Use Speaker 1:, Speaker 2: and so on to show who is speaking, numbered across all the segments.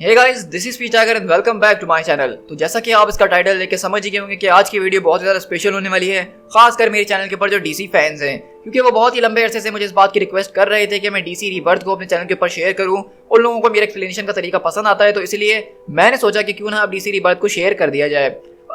Speaker 1: Hey guys, this is P Tiger and welcome back to my channel. तो जैसा कि आप इसका टाइटल देख के समझ ही गए होंगे कि आज की वीडियो बहुत ज़्यादा स्पेशल होने वाली है, खासकर मेरे चैनल के ऊपर जो डीसी फैंस हैं, क्योंकि वो बहुत ही लंबे अरसे से मुझे इस बात की रिक्वेस्ट कर रहे थे कि मैं डीसी रीबर्थ को अपने चैनल के ऊपर शेयर करूं। उन लोगों को मेरे एक्सप्लेनेशन का तरीका पसंद आता है, तो इसलिए मैंने सोचा कि क्यों ना अब डीसी रीबर्थ को शेयर कर दिया जाए।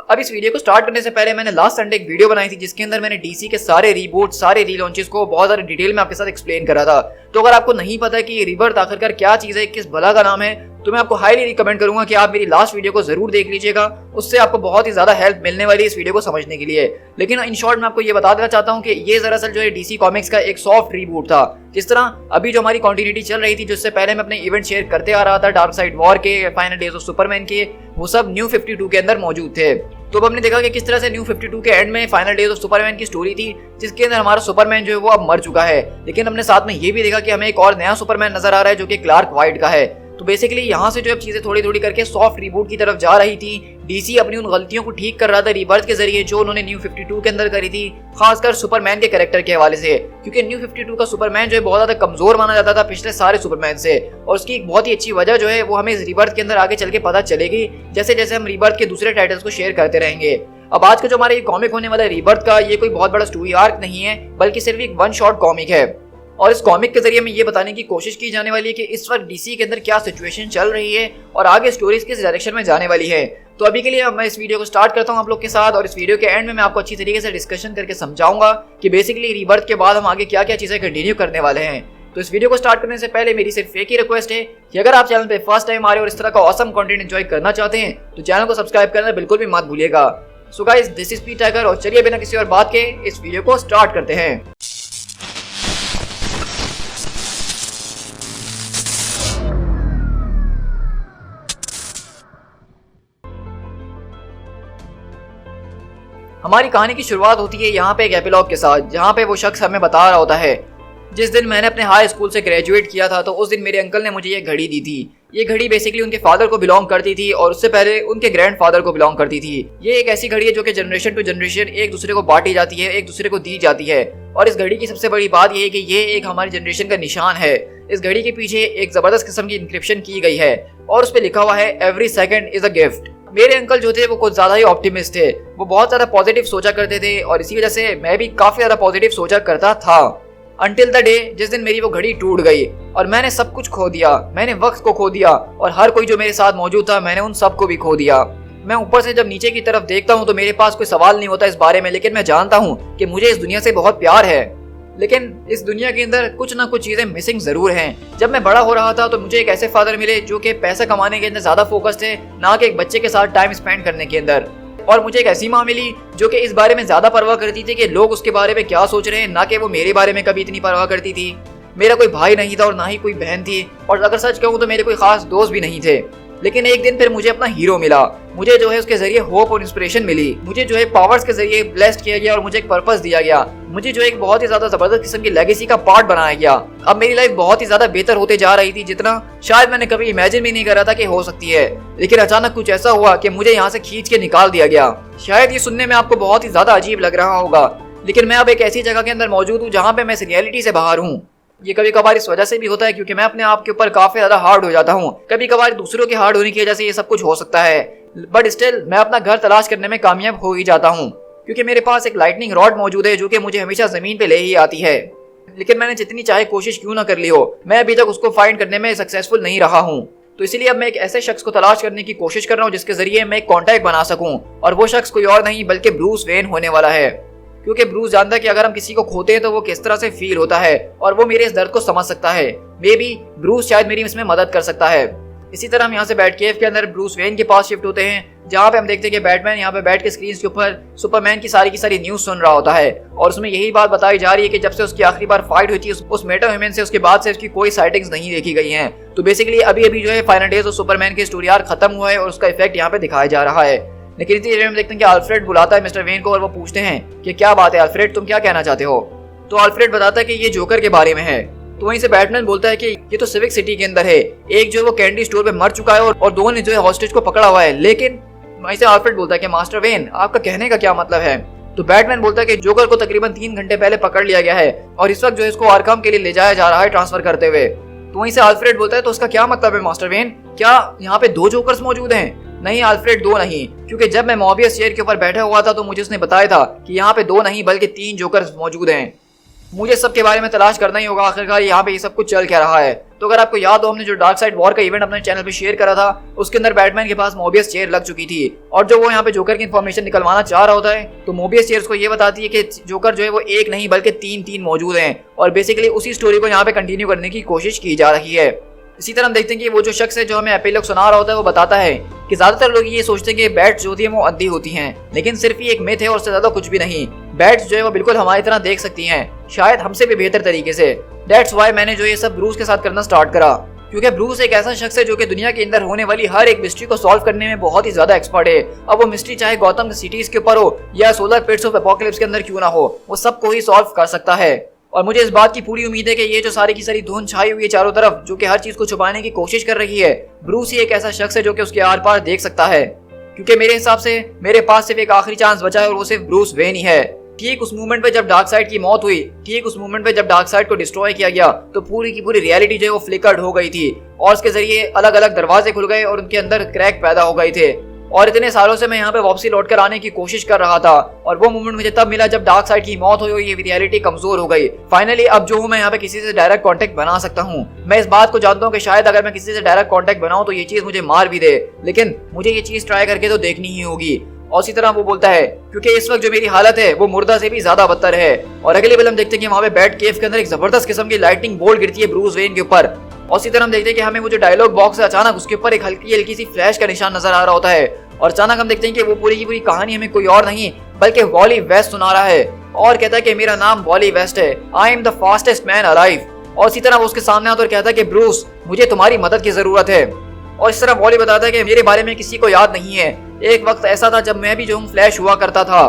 Speaker 1: अब इस वीडियो को स्टार्ट करने से पहले मैंने लास्ट संडे एक वीडियो बनाई थी जिसके अंदर मैंने डीसी के सारे रीबूट, सारे रीलॉन्चेस को बहुत ज़्यादा डिटेल में आपके साथ एक्सप्लेन करा था। तो अगर आपको नहीं पता कि ये रीबर्थ आखिरकार क्या चीज़ है, किस भला का नाम है, तो मैं आपको हाईली रिकमेंड करूंगा कि आप मेरी लास्ट वीडियो को जरूर देख लीजिएगा। उससे आपको बहुत ही ज्यादा हेल्प मिलने वाली है इस वीडियो को समझने के लिए। लेकिन इन शॉर्ट मैं आपको ये बता देना चाहता हूँ कि ये दरअसल जो है डीसी कॉमिक्स का एक सॉफ्ट रीबूट था। जिस तरह अभी जो हमारी कंटिन्यूटी चल रही थी, जिससे पहले मैं अपने इवेंट शेयर करते आ रहा था, डार्क साइड वॉर के, फाइनल डेज ऑफ सुपरमैन के, वो सब न्यू 52 के अंदर मौजूद थे। तो अब हमने देखा कि किस तरह से न्यू 52 के एंड में फाइनल डेज ऑफ सुपरमैन की स्टोरी थी, जिसके अंदर हमारा सुपरमैन जो है वो अब मर चुका है। लेकिन हमने साथ में ये भी देखा कि हमें एक और नया सुपरमैन नजर आ रहा है जो कि क्लार्क वाइट का है। तो बेसिकली यहाँ से जो अब चीजें थोड़ी थोड़ी करके सॉफ्ट रिबूट की तरफ जा रही थी। डीसी अपनी उन गलतियों को ठीक कर रहा था रीबर्थ के जरिए जो उन्होंने न्यू 52 के अंदर करी थी, खासकर सुपरमैन के कैरेक्टर के हवाले से, क्योंकि न्यू 52 का सुपरमैन जो है बहुत ज्यादा कमजोर माना जाता था पिछले सारे सुपरमैन से। और उसकी एक बहुत ही अच्छी वजह जो है वो हमें इस रीबर्थ के अंदर आगे चल के पता चलेगी, जैसे जैसे हम रीबर्थ के दूसरे टाइटल्स को शेयर करते रहेंगे। अब आज का जो हमारा ये कॉमिक होने वाला है रीबर्थ का, ये कोई बहुत बड़ा स्टोरी आर्क नहीं है, बल्कि सिर्फ एक वन शॉट कॉमिक है। और इस कॉमिक के जरिए में ये बताने की कोशिश की जाने वाली है कि इस वक्त डीसी के अंदर क्या सिचुएशन चल रही है और आगे स्टोरीज किस डायरेक्शन में जाने वाली है। तो अभी के लिए मैं इस वीडियो को स्टार्ट करता हूं आप लोग के साथ, और इस वीडियो के एंड में मैं आपको अच्छी तरीके से डिस्कशन करके समझाऊंगा कि बेसिकली रीबर्थ के बाद हम आगे क्या क्या चीजें कंटिन्यू करने वाले हैं। तो इस वीडियो को स्टार्ट करने से पहले मेरी सिर्फ एक ही रिक्वेस्ट है कि अगर आप चैनल पे फर्स्ट टाइम आ रहे हो और इस तरह का ऑसम कंटेंट एंजॉय करना चाहते हैं तो चैनल को सब्सक्राइब करना बिल्कुल भी मत भूलिएगा। So guys, this is P tiger, और चलिए बिना किसी और बात के इस वीडियो को स्टार्ट करते हैं। हमारी कहानी की शुरुआत होती है यहाँ पे एक एपिलॉग के साथ, जहाँ पे वो शख्स हमें बता रहा होता है, जिस दिन मैंने अपने हाई स्कूल से ग्रेजुएट किया था तो उस दिन मेरे अंकल ने मुझे ये घड़ी दी थी। ये घड़ी बेसिकली उनके फादर को बिलोंग करती थी और उससे पहले उनके ग्रैंडफादर को बिलोंग करती थी। ये एक ऐसी घड़ी है जो कि जनरेशन टू जनरेशन एक दूसरे को बांटी जाती है, एक दूसरे को दी जाती है। और इस घड़ी की सबसे बड़ी बात यह है कि ये एक हमारी जनरेशन का निशान है। इस घड़ी के पीछे एक जबरदस्त किस्म की इंक्रिप्शन की गई है और उस पर लिखा हुआ है every second is a gift. मेरे अंकल जो थे वो कुछ ज्यादा ही ऑप्टिमिस्ट थे, वो बहुत ज्यादा पॉजिटिव सोचा करते थे और इसी वजह से मैं भी काफी ज्यादा पॉजिटिव सोचा करता था, अनटिल द डे जिस दिन मेरी वो घड़ी टूट गई और मैंने सब कुछ खो दिया। मैंने वक्त को खो दिया और हर कोई जो मेरे साथ मौजूद था, मैंने उन सबको भी खो दिया। मैं ऊपर से जब नीचे की तरफ देखता हूँ तो मेरे पास कोई सवाल नहीं होता इस बारे में, लेकिन मैं जानता हूँ कि मुझे इस दुनिया से बहुत प्यार है, लेकिन इस दुनिया के अंदर कुछ ना कुछ चीजें मिसिंग जरूर हैं। जब मैं बड़ा हो रहा था तो मुझे एक ऐसे फादर मिले जो कि पैसा कमाने के अंदर ज्यादा फोकस थे, ना कि एक बच्चे के साथ टाइम स्पेंड करने के अंदर। और मुझे एक ऐसी माँ मिली जो कि इस बारे में ज्यादा परवाह करती थी कि लोग उसके बारे में क्या सोच रहे हैं, ना कि वो मेरे बारे में कभी इतनी परवाह करती थी। मेरा कोई भाई नहीं था और ना ही कोई बहन थी, और अगर सच कहूँ तो मेरे कोई खास दोस्त भी नहीं थे। लेकिन एक दिन फिर मुझे अपना हीरो मिला, मुझे जो है उसके जरिए होप और इंस्पिरेशन मिली, मुझे जो है पावर्स के जरिए ब्लेस्ड किया गया और मुझे एक पर्पस दिया गया, मुझे जो एक बहुत ही ज्यादा जबरदस्त किस्म की लेगेसी का पार्ट बनाया गया। अब मेरी लाइफ बहुत ही ज्यादा बेहतर होते जा रही थी, जितना शायद मैंने कभी इमेजिन भी नहीं करा था कि हो सकती है। लेकिन अचानक कुछ ऐसा हुआ कि मुझे यहाँ से खींच के निकाल दिया गया। शायद ये सुनने में आपको बहुत ही ज्यादा अजीब लग रहा होगा, लेकिन मैं अब एक ऐसी जगह के अंदर मौजूद हूँ जहाँ पे मैं इस रियलिटी से बाहर हूँ। ये कभी कभार इस वजह से भी होता है क्योंकि मैं अपने आप के ऊपर काफी ज्यादा हार्ड हो जाता हूँ। कभी कभार दूसरों के हार्ड होने की वजह से ये सब कुछ हो सकता है, बट स्टिल मैं अपना घर तलाश करने में कामयाब हो ही जाता हूँ, क्योंकि मेरे पास एक लाइटनिंग रॉड मौजूद है जो कि मुझे हमेशा जमीन पे ले ही आती है। लेकिन मैंने जितनी चाहे कोशिश क्यों ना कर ली हो, मैं अभी तक उसको फाइंड करने में सक्सेसफुल नहीं रहा हूँ। तो इसीलिए अब मैं एक ऐसे शख्स को तलाश करने की कोशिश कर रहा हूँ जिसके जरिए मैं एक कॉन्टैक्ट बना सकूँ, और वो शख्स कोई और नहीं बल्कि ब्रूस वेन होने वाला है। क्योंकि ब्रूस जानता है कि अगर हम किसी को खोते हैं तो वो किस तरह से फील होता है, और वो मेरे इस दर्द को समझ सकता है। मे बी ब्रूस शायद मेरी इसमें मदद कर सकता है। इसी तरह हम यहाँ से बैट केव के अंदर ब्रूस वेन के पास शिफ्ट होते हैं, जहाँ पे हम देखते हैं कि बैटमैन यहाँ पे बैठ के स्क्रीन के ऊपर सुपरमैन की सारी न्यूज सुन रहा होता है, और उसमें यही बात बताई जा रही है कि जब से उसकी आखिरी बार फाइट हुई थी उस मेटा ह्यूमन से, उसके बाद से उसकी कोई साइटिंग्स नहीं देखी गई हैं। तो बेसिकली अभी जो है फाइनल डेज ऑफ सुपरमैन की स्टोरी आर्क खत्म हुआ है और उसका इफेक्ट यहाँ पे दिखाया जा रहा है। लेकिन इसी एरिया में देखते हैं कि अल्फ्रेड बुलाता है मिस्टर वेन को और वो पूछते हैं कि क्या बात है अल्फ्रेड, तुम क्या कहना चाहते हो। तो अल्फ्रेड बताता है कि ये जोकर के बारे में है। तो वहीं से बैटमैन बोलता है कि ये तो सिविक सिटी के अंदर है, एक जो है वो कैंडी स्टोर पे मर चुका है और दो ने जो है हॉस्टेज को पकड़ा हुआ है। लेकिन वहीं से अल्फ्रेड बोलता है कि मास्टर वेन, आपका कहने का क्या मतलब है। तो बैटमैन बोलता है कि जोकर को तकरीबन 3 घंटे पहले पकड़ लिया गया है और इस वक्त जो है इसको आर्कम के लिए ले जाया जा रहा है ट्रांसफर करते हुए। तो वहीं से अल्फ्रेड बोलता है तो उसका क्या मतलब है मास्टर वेन। क्या यहाँ पे 2 जोकर्स मौजूद हैं? नहीं अल्फ्रेड, 2 नहीं, क्योंकि जब मैं मोबियस चेयर के ऊपर बैठा हुआ था तो मुझे उसने बताया था कि यहाँ पे 2 नहीं बल्कि 3 जोकर्स मौजूद हैं। मुझे सबके बारे में तलाश करना ही होगा आखिरकार यहाँ पे ये सब कुछ चल क्या रहा है। तो अगर आपको याद हो, हमने जो डार्क साइड वॉर का इवेंट अपने चैनल पे शेयर करा था, उसके अंदर बैटमैन के पास मोबियस चेयर लग चुकी थी और जो वो यहाँ पे जोकर की इन्फॉर्मेशन निकलवाना चाह रहा होता है तो मोबियस चेयर को ये बताती है कि जोकर जो है वो 1 नहीं बल्कि 3 मौजूद हैं और बेसिकली उसी स्टोरी को यहाँ पे कंटिन्यू करने की कोशिश की जा रही है। इसी तरह हम देखते हैं कि वो जो शख्स है जो हमें एपिलॉग सुना रहा होता है वो बताता है कि ज्यादातर लोग ये सोचते हैं कि बैट्स जो होती है वो अंधी होती हैं, लेकिन सिर्फ ये एक मिथ है और उससे ज्यादा कुछ भी नहीं। बैट्स जो है वो बिल्कुल हमारी तरह देख सकती हैं, शायद हमसे भी बेहतर तरीके से। दैट्स व्हाई मैंने जो ये सब ब्रूस के साथ करना स्टार्ट करा, क्योंकि ब्रूस एक ऐसा शख्स है जो कि दुनिया के अंदर होने वाली हर एक मिस्ट्री को सॉल्व करने में बहुत ही ज्यादा एक्सपर्ट है। अब वो मिस्ट्री चाहे गौतम सिटीज के ऊपर हो या सोलर पिट्स ऑफ एपोकलिप्स के अंदर क्यों ना हो, वो सबको ही सॉल्व कर सकता है। और मुझे इस बात की पूरी उम्मीद है कि ये जो सारी की सारी धुंध छाई हुई है चारों तरफ, जो कि हर चीज को छुपाने की कोशिश कर रही है, ब्रूस ही एक ऐसा शख्स है जो कि उसके आर पार देख सकता है। क्योंकि मेरे हिसाब से मेरे पास सिर्फ एक आखिरी चांस बचा है और वो सिर्फ ब्रूस वेन ही है। ठीक उस मूवमेंट पे जब डार्क साइड की मौत हुई, ठीक उस मूवमेंट पे जब डार्क साइड को डिस्ट्रॉय किया गया, तो पूरी की पूरी रियलिटी जो है वो फ्लिकर्ड हो गई थी और उसके जरिए अलग अलग दरवाजे खुल गए और उनके अंदर क्रैक पैदा हो गए थे। और इतने सालों से मैं यहाँ पे वापसी लौट कर आने की कोशिश कर रहा था और वो मोमेंट मुझे तब मिला जब डार्क साइड की मौत हुई और ये रियलिटी कमजोर हो गई। फाइनली अब जो हूँ मैं यहाँ पे किसी से डायरेक्ट कांटेक्ट बना सकता हूँ। मैं इस बात को जानता हूँ कि शायद अगर मैं किसी से डायरेक्ट कांटेक्ट बनाऊँ तो ये चीज मुझे मार भी दे, लेकिन मुझे ये चीज ट्राई करके तो देखनी ही होगी। और इसी तरह वो बोलता है क्योंकि इस वक्त जो मेरी हालत है वो मुर्दा से भी ज्यादा बदतर है। और अगली फिल्म हम देखते हैं कि वहाँ पे बैट केव के अंदर एक जबरदस्त किस्म की लाइटनिंग बोल्ट गिरती है ब्रूस वेन के ऊपर। और इसी तरह हम देखते हैं कि हमें वो जो डायलॉग बॉक्स है अचानक उसके ऊपर एक हल्की हल्की सी फ्लैश का निशान नजर आ रहा होता है और अचानक हम देखते हैं कि वो पूरी की पूरी कहानी हमें कोई और नहीं बल्कि वॉली वेस्ट सुना रहा है और कहता है कि मेरा नाम वॉली वेस्ट है, I am the fastest man alive. और इसी तरह वो उसके सामने आता और कहता है कि ब्रूस मुझे तुम्हारी मदद की जरूरत है। और इस तरह वॉली बताता है कि मेरे बारे में किसी को याद नहीं है, एक वक्त ऐसा था जब मैं भी जो हूँ फ्लैश हुआ करता था।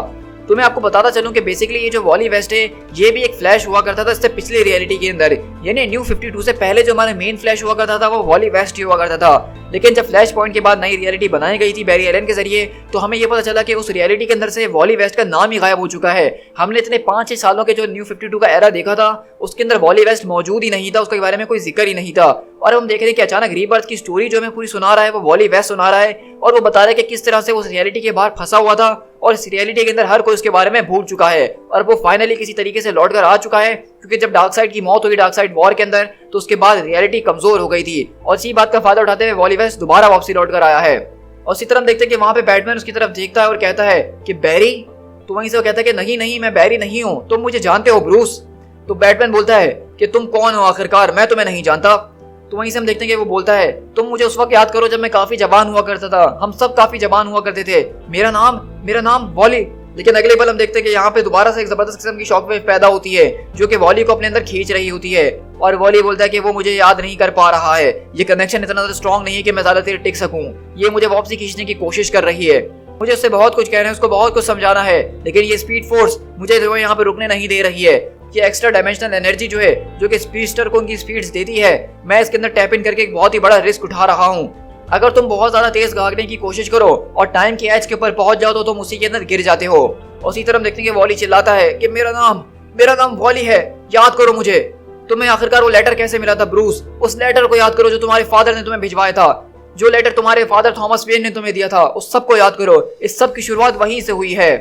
Speaker 1: तो मैं आपको बताता चलूं कि बेसिकली ये जो वॉली वेस्ट है ये भी एक फ्लैश हुआ करता था इससे पिछली रियलिटी के अंदर, यानी न्यू 52 से पहले जो हमारा मेन फ्लैश हुआ करता था वो वॉली वेस्ट ही हुआ करता था। लेकिन जब फ्लैश पॉइंट के बाद नई रियलिटी बनाई गई थी बैरी एलन के जरिए तो हमें ये पता चला कि उस रियलिटी के अंदर से वॉली वेस्ट का नाम ही गायब हो चुका है। हमने इतने 5-6 सालों के जो न्यू 52 का एरा देखा था उसके अंदर वॉली वेस्ट मौजूद ही नहीं था, उसके बारे में कोई जिक्र ही नहीं था। और हम देख रहे हैं कि अचानक रीबर्थ की स्टोरी जो हमें पूरी सुना रहा है वो वॉली वेस्ट सुना रहा है और वो बता रहा है कि किस तरह से उस रियलिटी के बाहर फंसा हुआ था और इस रियलिटी के अंदर हर कोई उसके बारे में भूल चुका है और वो फाइनली किसी तरीके से लौट कर आ चुका है। क्योंकि जब डार्क साइड की मौत हुई डार्क साइड वॉर के अंदर तो उसके बाद रियलिटी कमजोर हो गई थी और इसी बात का फायदा उठाते हुए वॉली वेस्ट दोबारा वापसी लौट कर आया है। और इसी तरह हम देखते हैं कि वहां पे बैटमैन उसकी तरफ देखता है और कहता है कि बैरी, तो वहीं से वो कहता है कि नहीं नहीं मैं बैरी नहीं हूँ, तुम मुझे जानते हो ब्रूस। तो बैटमैन बोलता है कि तुम कौन हो आखिरकार, मैं तुम्हें नहीं जानता। तो वहीं से हम देखते हैं कि वो बोलता है तुम मुझे उस वक्त याद करो जब मैं काफी जवान हुआ करता था, हम सब काफी जवान हुआ करते थे, मेरा नाम वॉली। लेकिन अगले पल हम देखते हैं कि यहाँ पे दोबारा से एक जबरदस्त किस्म की शॉकवेव पैदा होती है जो कि वॉली को अपने अंदर खींच रही होती है और वॉली बोलता है कि वो मुझे याद नहीं कर पा रहा है, ये कनेक्शन इतना स्ट्रॉन्ग नहीं है कि मैं ज्यादा देर टिक सकूं, ये मुझे वापसी खींचने की कोशिश कर रही है, मुझे उससे बहुत कुछ कहना है, उसको बहुत कुछ समझाना है, लेकिन ये स्पीड फोर्स मुझे जो है यहाँ पे रुकने नहीं दे रही है। ये एक्स्ट्रा डायमेंशनल एनर्जी जो है जो कि स्पीडस्टर को उनकी स्पीड्स देती है, मैं इसके अंदर टैप इन करके एक बहुत ही बड़ा रिस्क उठा रहा हूँ। अगर तुम बहुत ज्यादा तेज भागने की कोशिश करो और टाइम के एज के ऊपर पहुंच जाओ तो तुम उसी के अंदर गिर जाते हो। और इसी तरह हम देखते हैं कि वॉली चिल्लाता है कि मेरा नाम वॉली है, याद करो मुझे। तुम्हें आखिरकार वो लेटर कैसे मिला था ब्रूस, उस लेटर को याद करो जो तुम्हारे फादर ने तुम्हें भिजवाया था, जो लेटर तुम्हारे फादर थॉमस वेन ने तुम्हें दिया था, उस सब को याद करो। इस सब की शुरुआत वहीं से हुई है।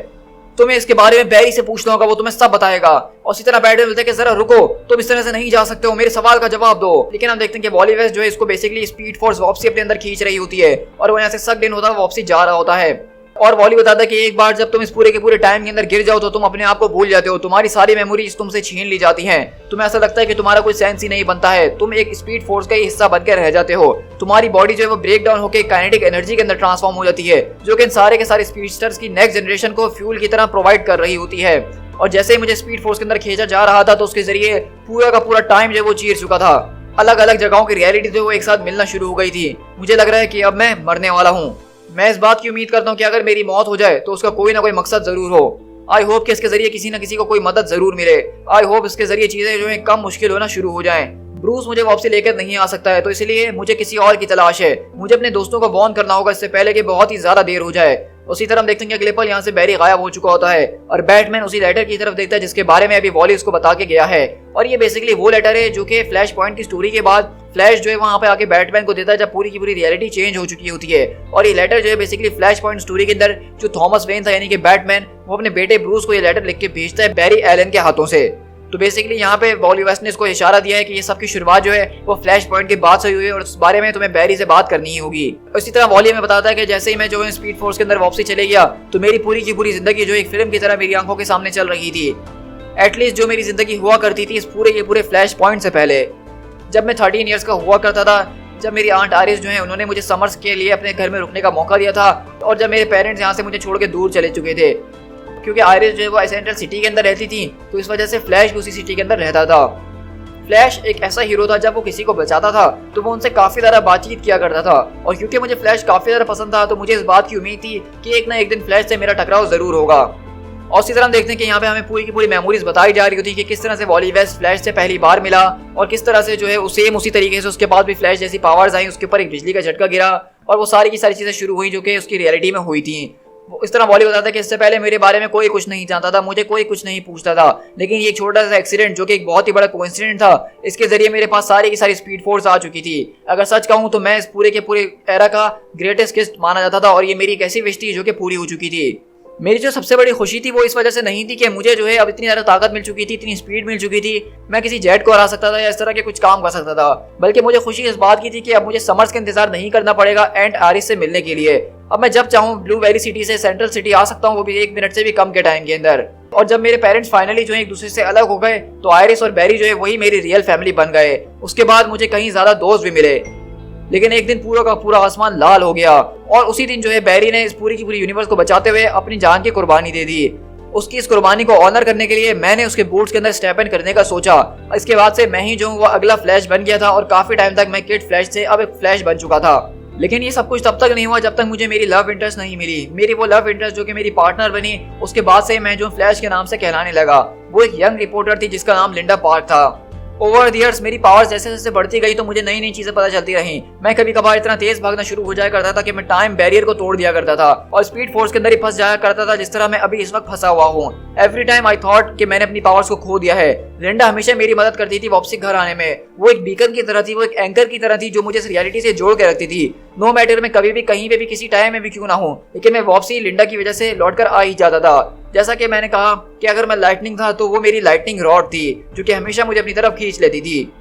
Speaker 1: तुम्हें इसके बारे में बैरी से पूछना होगा, वो तुम्हें सब बताएगा। और इसी तरह बैटमैन बोलते हैं कि जरा रुको, तुम इस तरह से नहीं जा सकते हो, मेरे सवाल का जवाब दो। लेकिन हम देखते हैं कि वॉली वेस्ट जो है इसको बेसिकली स्पीड फोर्स वापसी अपने अंदर खींच रही होती है और वो यहाँ से सक्ड इन होता है, वापसी जा रहा होता है। और वॉली बताता है कि एक बार जब तुम इस पूरे के पूरे टाइम के अंदर गिर जाओ तो तुम अपने आप को भूल जाते हो, तुम्हारी सारी मेमोरीज तुमसे छीन ली जाती हैं, तुम्हें ऐसा लगता है कि तुम्हारा कोई सेंस ही नहीं बनता है, तुम एक स्पीड फोर्स का ही हिस्सा बनकर रह जाते हो, तुम्हारी बॉडी जो है वो ब्रेक डाउन होकर काइनेटिक एनर्जी के अंदर ट्रांसफॉर्म हो जाती है जो कि इन सारे के सारे स्पीडस्टर्स की नेक्स्ट जनरेशन को फ्यूल की तरह प्रोवाइड कर रही होती है। और जैसे ही मुझे स्पीड फोर्स के अंदर खींचा जा रहा था तो उसके जरिए पूरा का पूरा टाइम जो है वो चीर चुका था, अलग अलग जगहों की रियलिटी जो वो एक साथ मिलना शुरू हो गई थी। मुझे लग रहा है कि अब मैं मरने वाला हूँ। मैं इस बात की उम्मीद करता हूँ कि अगर मेरी मौत हो जाए तो उसका कोई ना कोई मकसद जरूर हो। आई होप कि इसके जरिए किसी न किसी को कोई मदद जरूर मिले। आई होप इसके जरिए चीजें जो है कम मुश्किल होना शुरू हो जाएं। ब्रूस मुझे वापसी लेकर नहीं आ सकता है तो इसलिए मुझे किसी और की तलाश है, मुझे अपने दोस्तों को वार्न करना होगा इससे पहले कि बहुत ही ज्यादा देर हो जाए। उसी तरह हम देखते हैं कि अगले पल यहाँ से बैरी गायब हो चुका होता है और बैटमैन उसी लेटर की तरफ देखता है जिसके बारे में अभी वॉली उसको बता के गया है। और ये बेसिकली वो लेटर है जो कि फ्लैश पॉइंट की स्टोरी के बाद फ्लैश जो है वहाँ पे आके बैटमैन को देता है जब पूरी की पूरी रियलिटी चेंज हो चुकी होती है। और ये लेटर जो है बेसिकली फ्लैश पॉइंट स्टोरी के अंदर जो थॉमस वेन था यानी कि बैटमैन, वो अपने बेटे ब्रूस को ये लेटर लिख के भेजता है बैरी एलन के हाथों से। तो बेसिकली यहाँ पे वॉली वेस्ट ने इसको इशारा दिया है कि ये सब की शुरुआत जो है वो फ्लैश पॉइंट के बाद से हुई है और उस बारे में तुम्हें बैरी से बात करनी ही होगी। इसी तरह वॉली में बताता है कि जैसे ही मैं जो है स्पीड फोर्स के अंदर वापसी चले गया तो मेरी पूरी की पूरी जिंदगी जो एक फिल्म की तरह मेरी आंखों के सामने चल रही थी। एटलीस्ट जो मेरी जिंदगी हुआ करती थी इस पूरे फ्लैश पॉइंट से पहले, जब मैं 13 ईयर्स का हुआ करता था, जब मेरी आंट आरिस जो है उन्होंने मुझे समर्स के लिए अपने घर में रुकने का मौका दिया था और जब मेरे पेरेंट्स यहाँ से मुझे छोड़ के दूर चले चुके थे क्योंकि आइरिस जो है वो सेंट्रल सिटी के अंदर रहती थी, तो इस वजह से फ्लैश भी उसी सिटी के अंदर रहता था। फ्लैश एक ऐसा हीरो था जब वो किसी को बचाता था तो वो उनसे काफी ज्यादा बातचीत किया करता था और क्योंकि मुझे फ्लैश काफी ज्यादा पसंद था तो मुझे इस बात की उम्मीद थी कि एक ना एक दिन फ्लैश से मेरा टकराव जरूर होगा। और इसी तरह हम देखते हैं कि यहाँ पे हमें पूरी की पूरी मेमोरीज बताई जा रही होती है कि किस तरह से वॉली वेस्ट फ्लैश से पहली बार मिला और किस तरह से जो है उसी तरीके से उसके बाद भी फ्लैश जैसी पावर्स आई, उसके ऊपर एक बिजली का झटका गिरा और वो सारी की सारी चीजें शुरू हुई जो कि उसकी रियलिटी में हुई थी। इस तरह वॉली बताता है कि इससे पहले मेरे बारे में कोई कुछ नहीं जानता था, मुझे कोई कुछ नहीं पूछता था, लेकिन ये छोटा सा एक्सीडेंट जो कि एक बहुत ही बड़ा कोइंसिडेंट था, इसके जरिए मेरे पास सारी की सारी स्पीड फोर्स आ चुकी थी। अगर सच कहूँ तो मैं इस पूरे के पूरे एरा का ग्रेटेस्ट गिफ्ट माना जाता था और ये मेरी एक ऐसी विश थी जो कि पूरी हो चुकी थी। मेरी जो सबसे बड़ी खुशी थी वो इस वजह से नहीं थी कि मुझे जो है अब इतनी ज्यादा ताकत मिल चुकी थी, इतनी स्पीड मिल चुकी थी, मैं किसी जेट को हरा सकता था या इस तरह के कुछ काम कर सकता था, बल्कि मुझे खुशी इस बात की थी कि अब मुझे समर्स का इंतजार नहीं करना पड़ेगा एंट आरिस से मिलने के लिए। अब मैं जब चाहूँ ब्लू वैली सिटी से सेंट्रल सिटी आ सकता हूँ, वो भी 1 मिनट से भी कम के टाइम के अंदर। और जब मेरे पेरेंट्स फाइनली जो है एक दूसरे से अलग हो गए तो आइरिस और बैरी जो है वही मेरी रियल फैमिली बन गए। उसके बाद मुझे कहीं ज्यादा दोस्त भी मिले, लेकिन एक दिन पूरा का पूरा आसमान लाल हो गया और उसी दिन जो है बैरी ने इस पूरी की पूरी यूनिवर्स को बचाते हुए अपनी जान की कुर्बानी दे दी। उसकी इस कुर्बानी को ऑनर करने के लिए मैंने उसके बूट्स के अंदर स्टेप इन करने का सोचा। इसके बाद से मैं ही जो हूँ वो अगला फ्लैश बन गया था और काफी टाइम तक मैं किड फ्लैश से अब एक फ्लैश बन चुका था। लेकिन ये सब कुछ तब तक नहीं हुआ जब तक मुझे मेरी लव इंटरेस्ट नहीं मिली। मेरी वो लव इंटरेस्ट जो कि मेरी पार्टनर बनी, उसके बाद से मैं जो फ्लैश के नाम से कहलाने लगा। वो एक यंग रिपोर्टर थी जिसका नाम लिंडा पार्क था। ओवर द इयर्स मेरी पावर्स जैसे जैसे बढ़ती गई तो मुझे नई नई चीजें पता चलती रही। मैं कभी कभार इतना तेज भागना शुरू हो जाया करता था कि मैं टाइम बैरियर को तोड़ दिया करता था और स्पीड फोर्स के अंदर ही फंस जाया करता था, जिस तरह मैं अभी इस वक्त फंसा हुआ हूँ। एवरी टाइम आई थॉट कि मैंने अपनी पावर्स को खो दिया है। लिंडा हमेशा मेरी मदद करती थी वापसी घर आने में। वो एक बीकन की तरह थी, वो एक एंकर की तरह थी जो मुझे इस रियलिटी से जोड़ के रखती थी। नो मैटर मैं कभी भी कहीं पे भी किसी टाइम में भी क्यों ना हूँ, लेकिन मैं वापसी लिंडा की वजह से लौट कर आ ही जाता था। जैसा कि मैंने कहा कि अगर मैं लाइटनिंग था तो वो मेरी लाइटनिंग रॉड थी जो कि हमेशा मुझे अपनी तरफ खींच लेती थी।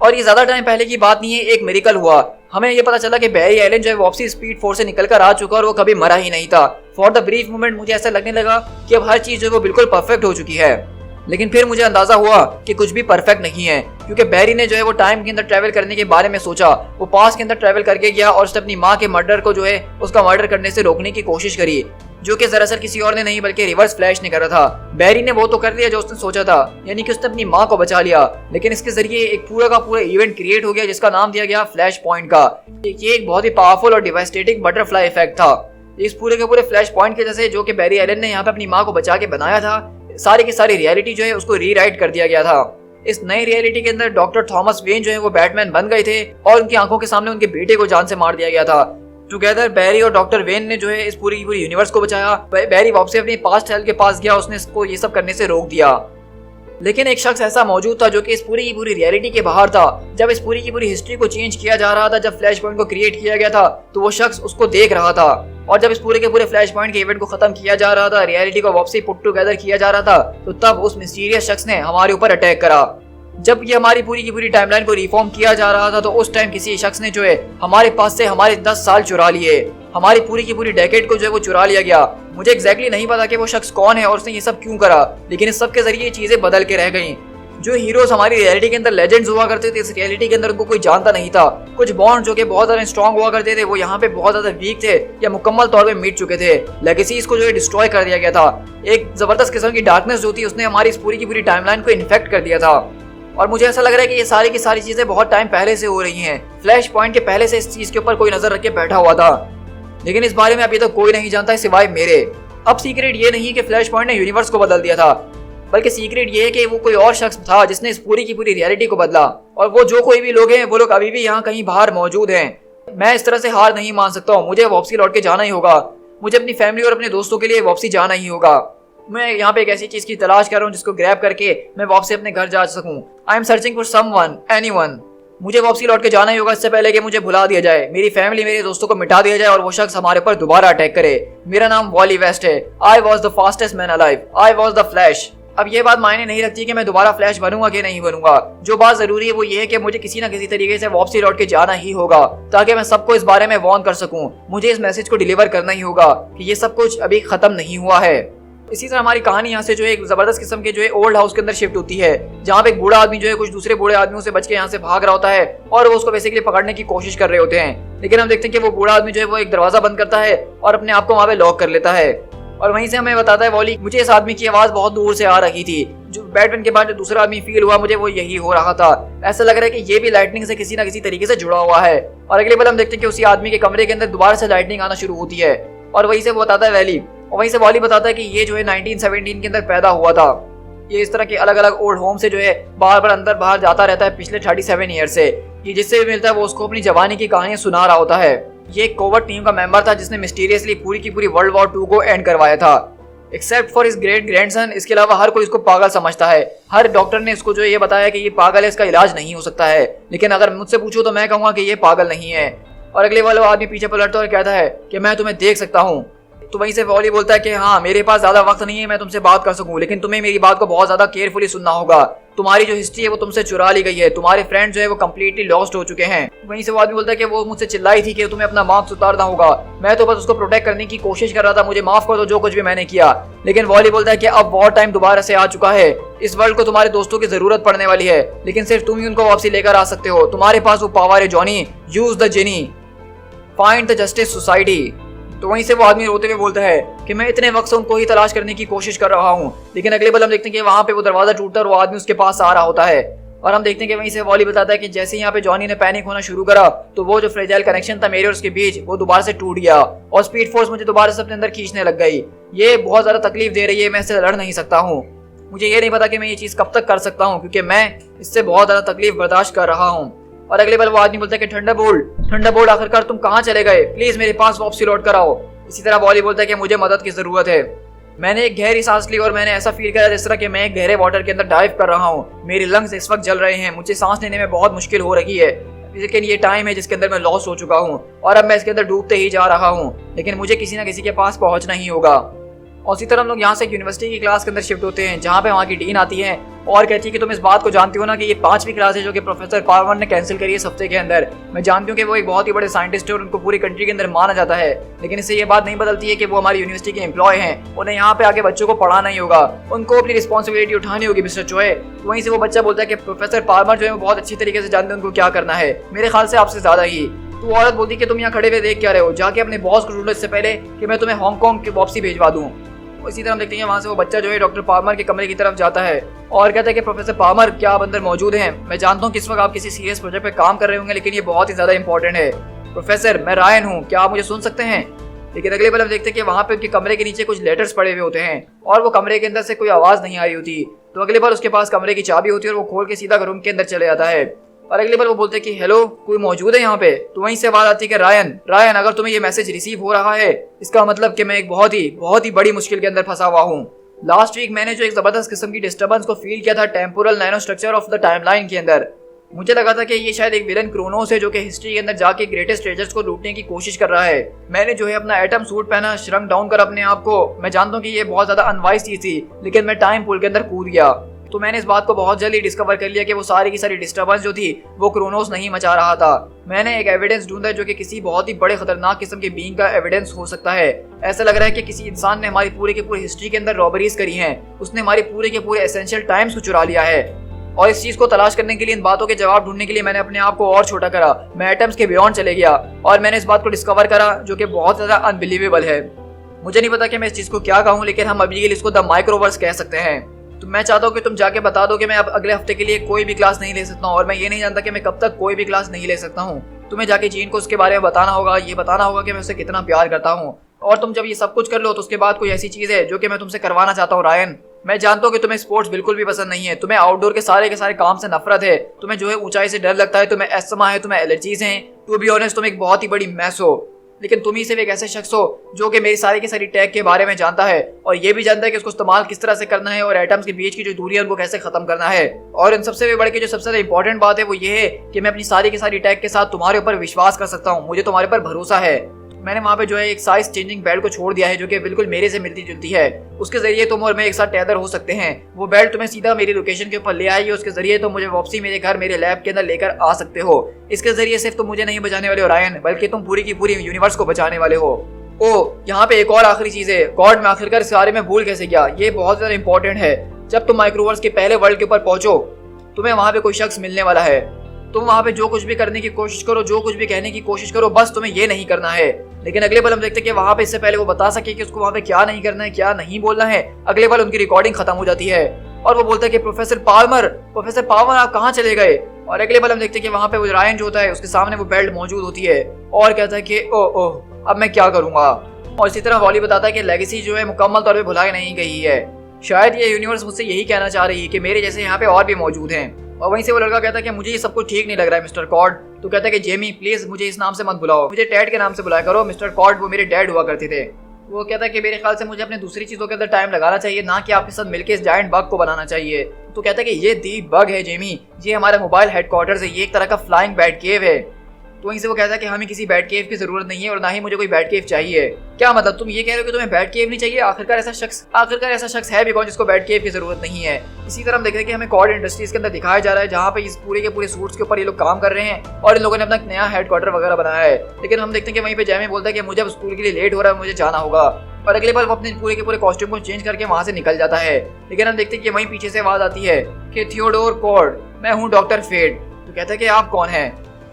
Speaker 1: और ये ज्यादा टाइम पहले की बात नहीं है, एक मिरेकल हुआ। हमें ये पता चला कि बैरी एलन जो है वापसी स्पीड फोर्स से निकलकर आ चुका और वो कभी मरा ही नहीं था। फॉर द ब्रीफ मोमेंट मुझे ऐसा लगने लगा कि अब हर चीज जो है वो बिल्कुल परफेक्ट हो चुकी है, लेकिन फिर मुझे अंदाजा हुआ कि कुछ भी परफेक्ट नहीं है, क्योंकि बैरी ने जो है वो टाइम के अंदर ट्रैवल करने के बारे में सोचा। वो पास्ट के अंदर ट्रैवल करके गया और उसने अपनी माँ के मर्डर को जो है उसका मर्डर करने से रोकने की कोशिश करी, जो कि दरअसल किसी और ने नहीं बल्कि रिवर्स फ्लैश ने करा था। बैरी ने वो तो कर दिया जो उसने सोचा था, यानी कि उसने अपनी माँ को बचा लिया, लेकिन इसके जरिए एक पूरा का पूरा इवेंट क्रिएट हो गया जिसका नाम दिया गया फ्लैश पॉइंट का। ये एक बहुत ही पावरफुल और डिवास्टेटिंग बटरफ्लाई इफेक्ट था। इस पूरे के पूरे फ्लैश पॉइंट के जैसे जो कि बैरी एलन ने यहाँ पे अपनी माँ को बचा के बनाया था, सारी की सारी रियलिटी जो है उसको रीराइट कर दिया गया था। इस नई रियलिटी के अंदर डॉक्टर थॉमस वेन जो है वो बैटमैन बन गए थे और उनकी आंखों के सामने उनके बेटे को जान से मार दिया गया था। टुगेदर बैरी और डॉक्टर वेन ने जो है इस पूरी की पूरी यूनिवर्स को बचाया। बैरी वापस अपनी पास्ट सेल्फ के पास गया, उसने इसको ये सब करने से रोक दिया। लेकिन एक शख्स ऐसा मौजूद था जो कि इस पूरी की पूरी रियलिटी के बाहर था। जब इस पूरी की पूरी हिस्ट्री को चेंज किया जा रहा था, जब फ्लैश पॉइंट को क्रिएट किया गया था, तो वो शख्स उसको देख रहा था। और जब इस पूरे के पूरे फ्लैश पॉइंट के इवेंट को खत्म किया जा रहा था, रियलिटी को वापसी पुट टुगेदर किया जा रहा था, तो तब उस मिस्टीरियस शख्स ने हमारे ऊपर अटैक करा। जब ये हमारी पूरी की पूरी टाइमलाइन को रिफॉर्म किया जा रहा था, तो उस टाइम किसी शख्स ने जो है हमारे पास से हमारे 10 साल चुरा लिए, हमारी पूरी की पूरी डेकेड को जो है वो चुरा लिया गया। मुझे एग्जैक्टली नहीं पता कि वो शख्स कौन है और उसने ये सब क्यों करा, लेकिन इस सब के जरिए चीजें बदल के रह गई। जो हीरोज हमारी रियलिटी के अंदर लेजेंड्स हुआ करते थे, इस रियलिटी के अंदर उनको कोई जानता नहीं था। कुछ बॉन्ड जो कि बहुत ज्यादा स्ट्रॉन्ग हुआ करते थे, वो यहाँ पे बहुत ज्यादा वीक थे या मुकम्मल तौर पे मिट चुके थे। लेगेसीज को जो है डिस्ट्रॉय कर दिया गया था। एक जबरदस्त किस्म की डार्कनेस जो थी उसने हमारी इस पूरी की पूरी टाइमलाइन को इन्फेक्ट कर दिया था। और मुझे ऐसा लग रहा है कि ये सारी की सारी चीजें बहुत टाइम पहले से हो रही हैं। फ्लैश पॉइंट के पहले से इस चीज के ऊपर कोई नजर रख के बैठा हुआ था, लेकिन इस बारे में अभी तक कोई नहीं जानता सिवाय मेरे। अब सीक्रेट ये नहीं कि फ्लैश पॉइंट ने यूनिवर्स को बदल दिया था, बल्कि सीक्रेट ये है कि वो कोई और शख्स था जिसने इस पूरी की पूरी रियलिटी को बदला। और वो जो कोई भी लोग हैं, वो लोग अभी भी यहाँ कहीं बाहर मौजूद हैं। मैं इस तरह से हार नहीं मान सकता हूँ। मुझे वापसी लौट के जाना ही होगा। मुझे अपनी फैमिली और अपने दोस्तों के लिए वापसी जाना ही होगा। मैं यहाँ पे एक ऐसी चीज की तलाश कर रहा हूँ जिसको ग्रैब करके मैं वापसी अपने घर जा सकूँ। I am searching for someone, anyone. मुझे वापसी लौट के जाना ही होगा इससे पहले कि मुझे भुला दिया जाए, मेरी फैमिली मेरे दोस्तों को मिटा दिया जाए और वो शख्स हमारे ऊपर दोबारा अटैक करे। मेरा नाम वॉली वेस्ट है। I was the fastest man alive. I was the flash. अब ये बात मायने नहीं रखती कि मैं दोबारा फ्लैश बनूंगा कि नहीं बनूंगा। जो बात जरूरी है वो ये है कि मुझे किसी ना किसी तरीके से वापसी लौट के जाना ही होगा ताकि मैं सबको इस बारे में वार्न कर सकूं। मुझे इस मैसेज को डिलीवर करना ही होगा कि ये सब कुछ अभी खत्म नहीं हुआ है। इसी तरह हमारी कहानी यहाँ से जो है एक जबरदस्त किस्म के जो है ओल्ड हाउस के अंदर शिफ्ट होती है, जहाँ पे एक बूढ़ा आदमी जो है कुछ दूसरे बूढ़े आदमियों से बच के यहाँ से भाग रहा होता है और वो उसको बेसिकली पकड़ने की कोशिश कर रहे होते हैं। लेकिन हम देखते हैं कि वो बूढ़ा आदमी जो है वो एक दरवाजा बंद करता है और अपने आप को वहाँ पे लॉक कर लेता है। और वहीं से हमें बताता है वॉली, मुझे इस आदमी की आवाज बहुत दूर से आ रही थी। जो बैटमैन के बाद जो दूसरा आदमी फील हुआ मुझे वो यही हो रहा था। ऐसा लग रहा है कि ये भी लाइटनिंग से किसी ना किसी तरीके से जुड़ा हुआ है। और अगले पल हम देखते हैं कि उसी आदमी के कमरे के अंदर दोबारा से लाइटनिंग आना शुरू होती है और वहीं से वो बताता है वैली, और वहीं से वॉली बताता है कि ये जो है 1917 के अंदर पैदा हुआ था। ये इस तरह के अलग अलग ओल्ड होम से जो है बार बार अंदर बाहर जाता रहता है पिछले 37 ईयर से। ये जिससे भी मिलता है वो उसको अपनी जवानी की कहानियां सुना रहा होता है। ये एक कोवर्ट टीम का मेंबर था जिसने मिस्टीरियसली पूरी की पूरी वर्ल्ड वॉर 2 को एंड करवाया था, except for his great grandson. इसके अलावा हर कोई इसको पागल समझता है। हर डॉक्टर ने इसको जो ये बताया कि ये पागल है, इसका इलाज नहीं हो सकता है। लेकिन अगर मुझसे पूछो तो मैं कहूंगा कि ये पागल नहीं है। और अगले वाला आदमी पीछे पलटता है और कहता है कि मैं तुम्हें देख सकता हूँ। तो वहीं से वॉली बोलता है कि हाँ, मेरे पास ज्यादा वक्त नहीं है मैं तुमसे बात कर सकूं, लेकिन तुम्हें मेरी बात को बहुत ज्यादा केयरफुली सुनना होगा। तुम्हारी जो हिस्ट्री है वो तुमसे चुरा ली गई है। तुम्हारे फ्रेंड जो है वो कम्प्लीटली लॉस्ट हो चुके हैं। वहीं से वो आदमी बोलता है कि वो मुझसे चिल्लाई थी कि तुम्हें अपना मार्क्स उतारना होगा। मैं तो बस उसको प्रोटेक्ट करने की कोशिश कर रहा था, मुझे माफ कर दो जो कुछ भी मैंने किया। लेकिन वॉली बोलता है कि अब वॉर टाइम दोबारा से आ चुका है। इस वर्ल्ड को तुम्हारे दोस्तों की जरूरत पड़ने वाली है, लेकिन सिर्फ तुम ही उनको वापसी लेकर आ सकते हो। तुम्हारे पास वो पावर है Johnny. Use the jenny, find the justice society. तो वहीं से वो आदमी रोते हुए बोलता है कि मैं इतने वक्त से उनको ही तलाश करने की कोशिश कर रहा हूँ। लेकिन अगले पल हम देखते हैं कि वहां पे वो दरवाजा टूटता है और वो आदमी उसके पास आ रहा होता है। और हम देखते हैं कि वहीं से वॉली बताता है कि जैसे ही यहाँ पे जॉनी ने पैनिक होना शुरू करा तो वो जो फ्रेजाइल कनेक्शन था मेरे और उसके बीच वो दोबारा से टूट गया और स्पीड फोर्स मुझे दोबारा से अपने अंदर खींचने लग गई। ये बहुत ज्यादा तकलीफ दे रही है, मैं इससे लड़ नहीं सकता हूँ। मुझे ये नहीं पता कि मैं ये चीज कब तक कर सकता हूँ क्योंकि मैं इससे बहुत ज्यादा तकलीफ बर्दाश्त कर रहा हूँ। और अगले पल वो आदमी बोलता है कि थंडरबोल्ट आखिरकार तुम कहाँ चले गए, प्लीज मेरे पास वापसी लौट कर आओ। इसी तरह वॉली बोलता है कि मुझे मदद की जरूरत है। मैंने एक गहरी सांस ली और मैंने ऐसा फील करा जिस तरह कि मैं एक गहरे वाटर के अंदर डाइव कर रहा हूँ। मेरे लंग्स इस वक्त जल रहे हैं, मुझे सांस लेने में बहुत मुश्किल हो रही है। लेकिन ये टाइम है जिसके अंदर मैं लॉस्ट हो चुका हूँ और अब मैं इसके अंदर डूबते ही जा रहा हूँ। लेकिन मुझे किसी ना किसी के पास पहुंचना ही होगा। और इसी तरह हम लोग यहाँ से यूनिवर्सिटी की क्लास के अंदर शिफ्ट होते हैं जहाँ पे वहाँ की डीन आती है और कहती है कि तुम इस बात को जानती हो ना कि ये 5वीं क्लास है जो कि प्रोफेसर पार्मर ने कैंसिल करी है इस हफ्ते के अंदर। मैं जानती हूँ कि वो एक बहुत ही बड़े साइंटिस्ट है और उनको पूरी कंट्री के अंदर माना जाता है, लेकिन इससे ये बात नहीं बदलती है कि वो हमारी यूनिवर्सिटी के एम्प्लॉय हैं। उन्हें यहाँ पे आके बच्चों को पढ़ाना ही होगा, उनको अपनी रिस्पॉन्सिबिलिटी उठानी होगी मिस्टर चोए। वहीं से वो बच्चा बोलता है कि प्रोफेसर पार्मर जो है वो बहुत अच्छी तरीके से जानते हैं उनको क्या करना है, मेरे ख्याल से आपसे ज्यादा ही। तो औरत बोलती है कि तुम यहाँ खड़े हुए देख क्या रहे हो, जाके अपने बॉस को ढूंढो इससे पहले कि मैं तुम्हें हांगकांग की वापसी भेजवा दूँ। इसी तरह हम देखते हैं वहाँ से वो बच्चा जो है डॉक्टर पार्मर के कमरे की तरफ जाता है और कहता है कि प्रोफेसर पार्मर क्या आप अंदर मौजूद हैं? मैं जानता हूँ कि इस वक्त आप किसी सीरियस प्रोजेक्ट पे काम कर रहे होंगे, लेकिन ये बहुत ही ज्यादा इंपॉर्टेंट है। प्रोफेसर मैं रायन हूँ, क्या आप मुझे सुन सकते हैं? लेकिन अगले पल हम देखते हैं कि वहाँ पे उनके कमरे के नीचे कुछ लेटर्स पड़े हुए होते हैं और वो कमरे के अंदर से कोई आवाज नहीं आ रही होती। तो अगले बार उसके पास कमरे की चाबी होती है और वो खोल के सीधा रूम के अंदर चले जाता है। और अगली बार वो बोलते हैं कि हेलो, कोई मौजूद है यहाँ पे? तो वहीं से आवाज आती है कि रायन अगर तुम्हें ये मैसेज रिसीव हो रहा है इसका मतलब कि मैं एक बहुत ही बड़ी मुश्किल के अंदर फंसा हुआ हूँ। लास्ट वीक मैंने जो एक जबरदस्त किस्म की डिस्टर्बेंस को फील किया था temporal nano structure of the timeline के अंदर, मुझे लगा था कि ये शायद एक विलन क्रोनोस है जो कि हिस्ट्री के अंदर जाके ग्रेटेस्ट ट्रेजर्स को लूटने की कोशिश कर रहा है। मैंने जो है अपना एटम सूट पहना, श्रंक डाउन कर अपने आप को। मैं जानता हूँ कि ये बहुत ज्यादा अनवाइज चीज थी, लेकिन मैं टाइम पूल के अंदर कूद गया। तो मैंने इस बात को बहुत जल्दी डिस्कवर कर लिया कि वो सारी की सारी डिस्टर्बेंस जो थी वो क्रोनोस नहीं मचा रहा था। मैंने एक एविडेंस ढूंढा जो कि किसी बहुत ही बड़े खतरनाक किस्म के बीइंग का एविडेंस हो सकता है। ऐसा लग रहा है कि किसी इंसान ने हमारी पूरे के पूरे हिस्ट्री के अंदर रॉबरीज करी हैं। उसने हमारे पूरे के पूरे एसेंशियल टाइम्स को चुरा लिया है। और इस चीज को तलाश करने के लिए, इन बातों के जवाब ढूंढने के लिए मैंने अपने आप को और छोटा करा। मैं एटम्स के बियॉन्ड चले गया और मैंने इस बात को डिस्कवर करा जो कि बहुत ज्यादा अनबिलीवेबल है। मुझे नहीं पता कि मैं इस चीज को क्या कहूँ, लेकिन हम अभी के लिए इसको द माइक्रोवर्स कह सकते हैं। तो मैं चाहता हूँ कि तुम जाके बता दो कि मैं अब अगले हफ्ते के लिए कोई भी क्लास नहीं ले सकता हूँ और मैं ये नहीं जानता कि मैं कब तक कोई भी क्लास नहीं ले सकता हूँ। तुम्हें जाके जीन को उसके बारे में बताना होगा, ये बताना होगा कि मैं उसे कितना प्यार करता हूँ। और तुम जब ये सब कुछ कर लो तो उसके बाद कोई ऐसी चीज है जो कि मैं तुमसे करवाना चाहता हूँ रायन। मैं जानता हूँ कि तुम्हें स्पोर्ट्स बिल्कुल भी पसंद नहीं है, तुम्हें आउटडोर के सारे काम से नफरत है, तुम्हें जो है ऊंचाई से डर लगता है, तुम्हें एस्थमा है, तुम्हें एलर्जीज हैं। टू बी ऑनेस्ट तुम एक बहुत ही बड़ी मैस हो। लेकिन तुम ही सिर्फ एक ऐसे शख्स हो जो कि मेरी सारी की सारी टेक के बारे में जानता है और ये भी जानता है कि उसको इस्तेमाल किस तरह से करना है और एटम्स के बीच की जो दूरी है उनको कैसे खत्म करना है। और इन सबसे भी बढ़ के जो सबसे ज्यादा इंपॉर्टेंट बात है वो ये है कि मैं अपनी सारी की सारी टेक के साथ तुम्हारे ऊपर विश्वास कर सकता हूँ, मुझे तुम्हारे ऊपर भरोसा है। मैंने वहाँ पे जो है एक साइज चेंजिंग बेल्ट को छोड़ दिया है जो कि बिल्कुल मेरे से मिलती जुलती है। उसके जरिए तुम और मैं एक साथ टैदर हो सकते हैं। वो बेल्ट तुम्हें सीधा मेरी लोकेशन के ऊपर ले आएगी, उसके जरिए तुम मुझे वापसी मेरे घर मेरे लैब के अंदर लेकर आ सकते हो। इसके जरिए सिर्फ तुम मुझे नहीं बचाने वाले हो रायन, बल्कि तुम पूरी की पूरी यूनिवर्स को बचाने वाले हो। ओ यहाँ पे एक और आखिरी चीज है, गॉड मैं आखिरकार इस बारे में भूल कैसे गया, ये बहुत ज्यादा इंपॉर्टेंट है। जब तुम माइक्रोवर्स के पहले वर्ल्ड के ऊपर पहुंचो तुम्हें वहां पे कोई शख्स मिलने वाला है। तुम वहां पे जो कुछ भी करने की कोशिश करो, जो कुछ भी कहने की कोशिश करो, बस तुम्हें ये नहीं करना है। लेकिन अगले पल हम देखते हैं कि वहां पे इससे पहले वो बता सके कि उसको वहां पे क्या नहीं करना है, क्या नहीं बोलना है, अगले पल उनकी रिकॉर्डिंग खत्म हो जाती है और वो बोलता है कि प्रोफेसर पाल्मर आप कहाँ चले गए। और अगले पल हम देखते हैं कि वहां पे वो रायन जो होता है उसके सामने वो बेल्ट मौजूद होती है और कहता है कि ओह अब मैं क्या करूंगा। और इसी तरह वॉली बताता है कि लेगेसी जो है मुकम्मल तौर पे भुलाई नहीं गई है। शायद ये यूनिवर्स मुझसे यही कहना चाह रही है कि मेरे जैसे यहाँ पे और भी मौजूद हैं। और वहीं से वो लड़का कहता है कि मुझे ये सब कुछ ठीक नहीं लग रहा है मिस्टर कॉर्ड। तो कहता है कि जेमी प्लीज मुझे इस नाम से मत बुलाओ, मुझे डैड के नाम से बुलाया करो। मिस्टर कॉर्ड वो मेरे डैड हुआ करते थे। वो कहता है कि मेरे ख्याल से मुझे अपने दूसरी चीजों के अंदर टाइम लगाना चाहिए, ना कि आपके साथ मिलकर इस जायंट बग को बनाना चाहिए। तो कहता है कि ये दी बग है जेमी, ये हमारा मोबाइल हेडक्वार्टर्स है, ये एक तरह का फ्लाइंग बैट केव है। तो वहीं से वो कहता है कि हमें किसी बैट केव की जरूरत नहीं है और ना ही मुझे कोई बैट केव चाहिए। क्या मतलब तुम ये कह रहे हो कि तुम्हें बैट केव नहीं चाहिए? आखिरकार ऐसा शख्स है भी कौन जिसको बैट केव की जरूरत नहीं है। इसी तरह हम देख रहे हैं कि हमें कॉर्ड इंडस्ट्रीज के अंदर दिखाया जा रहा है जहाँ पे इस पूरे के पूरे सूट्स के ऊपर ये लोग काम कर रहे हैं और इन लोगों ने अपना नया हेडक्वार्टर वगैरह बनाया है। लेकिन हम देखते हैं कि वहीं पे जेमी बोलता है कि मुझे अब स्कूल के लिए लेट हो रहा है, मुझे जाना होगा। और अगले बार वो अपने पूरे के पूरे कॉस्ट्यूम को चेंज करके वहां से निकल जाता है। लेकिन हम देखते हैं कि वहीं पीछे से आवाज आती है कि थियोडोर कॉर्ड मैं हूँ डॉक्टर फेट। तो कहता है कि आप कौन है?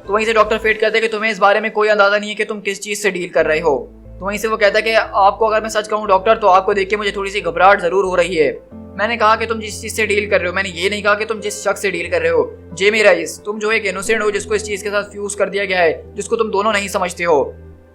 Speaker 1: तो वहीं से डॉक्टर फेट कहते हैं कि तुम्हें इस बारे में कोई अंदाजा नहीं है कि तुम किस चीज से डील कर रहे हो। तो वहीं से वो कहता है कि आपको अगर मैं सच कहूँ डॉक्टर तो आपको देख के मुझे थोड़ी सी घबराहट जरूर हो रही है। मैंने कहा कि तुम जिस चीज से डील कर रहे हो, मैंने ये नहीं कहा कि तुम जिस शख्स से डील कर रहे हो। जेमी राइस तुम जो एक इनोसेंट हो जिसको इस चीज के साथ फ्यूज कर दिया गया है, जिसको तुम दोनों नहीं समझते हो।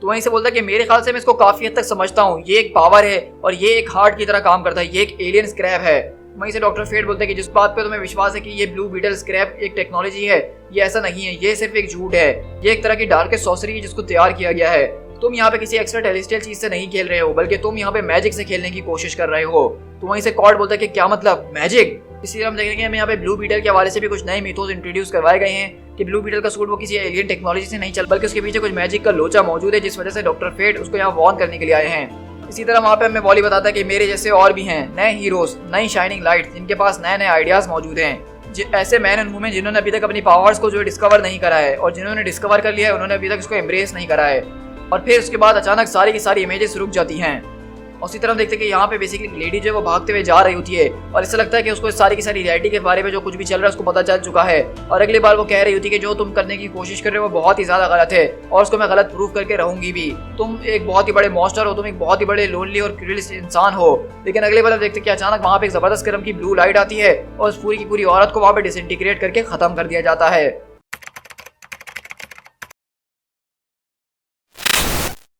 Speaker 1: तो वहीं से बोलता है कि मेरे ख्याल से मैं इसको काफी हद तक समझता हूँ, ये एक पावर है और ये एक हार्ट की तरह काम करता है, ये एक एलियन स्क्रैप है। वहीं से डॉक्टर फेट बोलते हैं कि जिस बात पे तुम्हें विश्वास है कि ये ब्लू बीटल स्क्रैप एक टेक्नोलॉजी है, ये ऐसा नहीं है, ये सिर्फ एक झूठ है, ये एक तरह की डार्केस्ट सॉर्सरी है जिसको तैयार किया गया है। तुम यहाँ पे किसी एक्स्ट्रा टेरेस्ट्रियल चीज से नहीं खेल रहे हो, बल्कि तुम यहाँ पे मैजिक से खेलने की कोशिश कर रहे हो। तो वहीं से कॉर्ड बोलता है कि क्या मतलब मैजिक? इसलिए हम देखेंगे हमें यहाँ पे ब्लू बीटल के हवाले से भी कुछ नए मिथोस इंट्रोड्यूस करवाए गए हैं कि ब्लू बीटल का सूट वो किसी एलियन टेक्नोलॉजी से नहीं चल, बल्कि उसके पीछे कुछ मैजिक का लोचा मौजूद है, जिस वजह से डॉक्टर फेट उसको यहाँ वॉर्न करने के लिए आए हैं। इसी तरह वहाँ पे हमें वॉली बताता है कि मेरे जैसे और भी हैं नए हीरोज, नई शाइनिंग लाइट, जिनके पास नए नए आइडियाज मौजूद हैं। ऐसे मैन एंड वुमेन जिन्होंने अभी तक अपनी पावर्स को जो डिस्कवर नहीं करा है, और जिन्होंने डिस्कवर कर लिया है उन्होंने अभी तक इसको एम्ब्रेस नहीं करा है। और फिर उसके बाद अचानक सारी की सारी इमेजेस रुक जाती हैं। और उसी तरह देखते हैं कि यहाँ पे बेसिकली लेडी जो है वो भागते हुए जा रही होती है और ऐसा लगता है कि उसको सारी की सारी रियलिटी के बारे में जो कुछ भी चल रहा है उसको पता चल चुका है। और अगली बार वो कह रही होती है कि जो तुम करने की कोशिश कर रहे हो वो बहुत ही ज्यादा गलत है और उसको मैं गलत प्रूव करके रहूंगी भी। तुम एक बहुत ही बड़े मॉन्स्टर हो, तुम एक बहुत ही बड़े लोनली और क्रूरल इंसान हो। लेकिन अगले बार देखते हैं कि अचानक वहाँ पे एक जबरदस्त किस्म की ब्लू लाइट आती है और उस पूरी की पूरी औरत को वहाँ पे डिसइंटीग्रेट करके खत्म कर दिया जाता है।